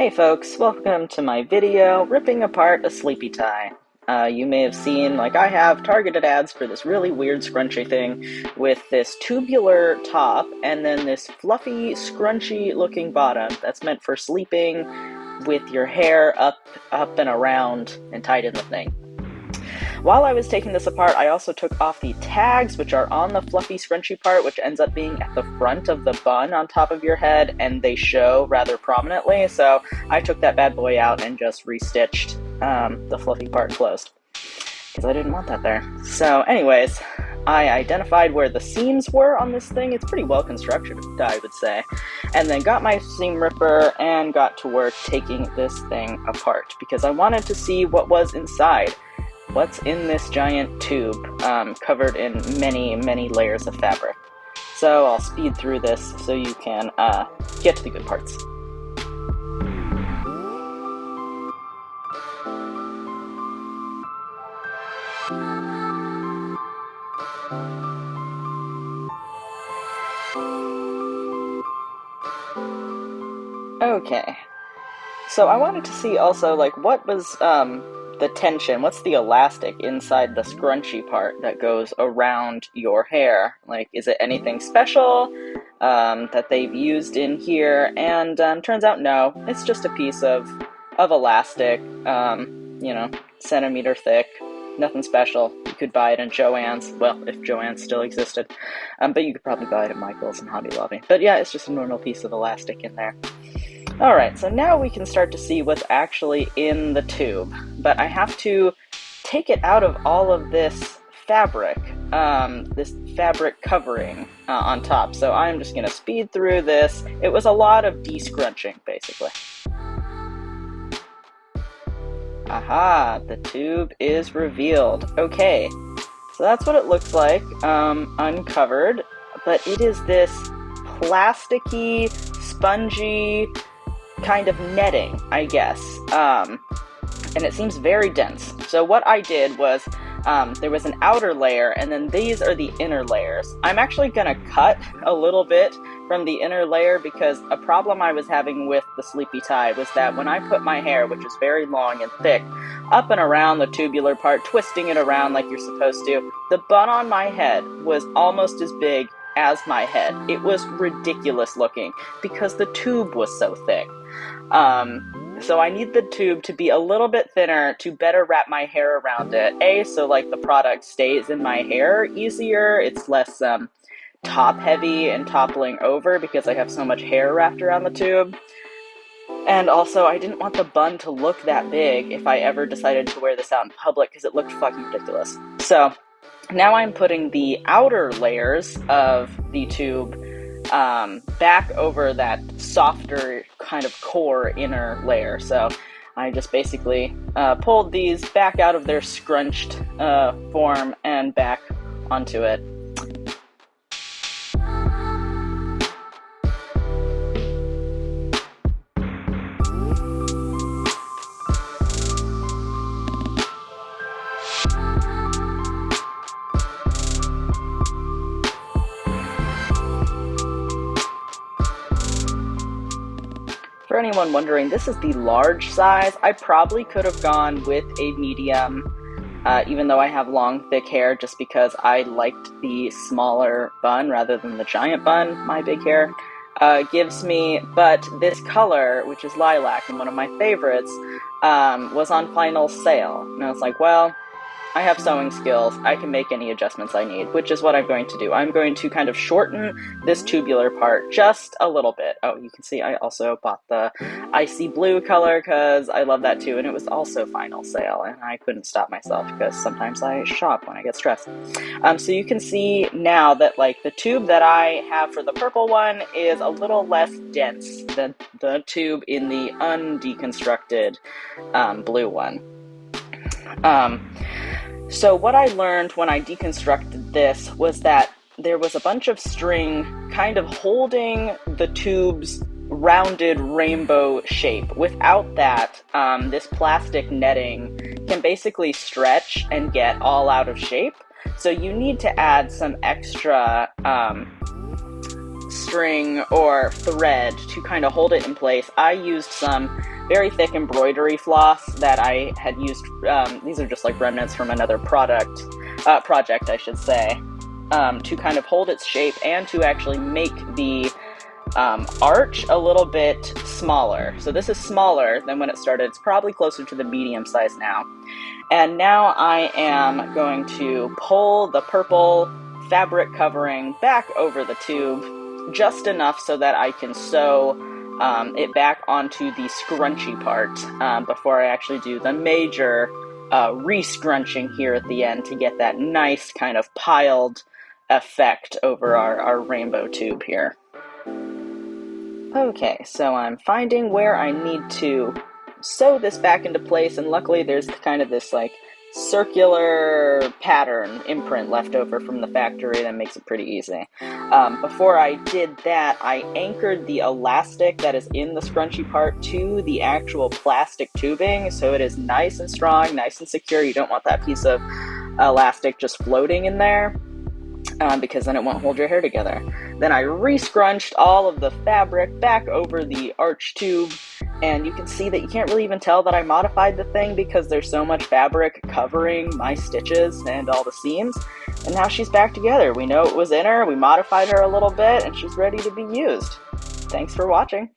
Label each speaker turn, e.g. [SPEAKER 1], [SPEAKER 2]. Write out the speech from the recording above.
[SPEAKER 1] Hey folks, welcome to my video ripping apart a Sleepytie. You may have seen, like I have, targeted ads for this really weird scrunchie thing with this tubular top and then this fluffy, scrunchy looking bottom that's meant for sleeping with your hair up and around and tied in the thing. While I was taking this apart, I also took off the tags, which are on the fluffy, scrunchy part, which ends up being at the front of the bun on top of your head, and they show rather prominently, so I took that bad boy out and just restitched the fluffy part closed, because I didn't want that there. So anyways, I identified where the seams were on this thing. It's pretty well constructed, I would say. And then got my seam ripper and got to work taking this thing apart, because I wanted to see what was inside. What's in this giant tube covered in many, many layers of fabric. So I'll speed through this so you can get to the good parts. Okay, so I wanted to see also, like, what was the tension, what's the elastic inside the scrunchy part that goes around your hair? Like, is it anything special that they've used in here? And turns out no, it's just a piece of elastic, you know, centimeter thick, nothing special. You could buy it in Joann's, well, if Joann's still existed, but you could probably buy it at Michael's and Hobby Lobby. But yeah, it's just a normal piece of elastic in there. Alright, so now we can start to see what's actually in the tube, but I have to take it out of all of this fabric covering on top, so I'm just going to speed through this. It was a lot of de-scrunching, basically. Aha, the tube is revealed. Okay, so that's what it looks like, uncovered, but it is this plasticky, spongy kind of netting, I guess, and it seems very dense. So what I did was, there was an outer layer, and then these are the inner layers. I'm actually gonna cut a little bit from the inner layer because a problem I was having with the Sleepytie was that when I put my hair, which is very long and thick, up and around the tubular part, twisting it around like you're supposed to, the bun on my head was almost as big as my head. It was ridiculous looking because the tube was so thick. So I need the tube to be a little bit thinner to better wrap my hair around it. So like the product stays in my hair easier, it's less top heavy and toppling over because I have so much hair wrapped around the tube. And also I didn't want the bun to look that big if I ever decided to wear this out in public because it looked fucking ridiculous. So now I'm putting the outer layers of the tube back over that softer kind of core inner layer. So I just basically pulled these back out of their scrunched form and back onto it. For anyone wondering, this is the large size. I probably could have gone with a medium, even though I have long, thick hair, just because I liked the smaller bun rather than the giant bun my big hair gives me. But this color, which is lilac and one of my favorites, was on final sale. And I was like, well, I have sewing skills, I can make any adjustments I need, which is what I'm going to do. I'm going to kind of shorten this tubular part just a little bit. Oh, you can see I also bought the icy blue color because I love that too, and it was also final sale, and I couldn't stop myself because sometimes I shop when I get stressed. So you can see now that, like, the tube that I have for the purple one is a little less dense than the tube in the undeconstructed blue one. So what I learned when I deconstructed this was that there was a bunch of string kind of holding the tube's rounded rainbow shape. Without that, this plastic netting can basically stretch and get all out of shape. So you need to add some extra string or thread to kind of hold it in place, I used some very thick embroidery floss that I had used. These are just like remnants from another project, I should say, to kind of hold its shape and to actually make the arch a little bit smaller. So this is smaller than when it started. It's probably closer to the medium size now. And now I am going to pull the purple fabric covering back over the tube just enough so that I can sew it back onto the scrunchy part before I actually do the major re-scrunching here at the end to get that nice kind of piled effect over our rainbow tube here. Okay, so I'm finding where I need to sew this back into place, and luckily there's kind of this like circular pattern imprint left over from the factory that makes it pretty easy. Before I did that, I anchored the elastic that is in the scrunchy part to the actual plastic tubing, so it is nice and strong, nice and secure. You don't want that piece of elastic just floating in there. Because then it won't hold your hair together. Then I re-scrunched all of the fabric back over the arch tube, and you can see that you can't really even tell that I modified the thing because there's so much fabric covering my stitches and all the seams. And now she's back together. We know it was in her, we modified her a little bit, and she's ready to be used. Thanks for watching.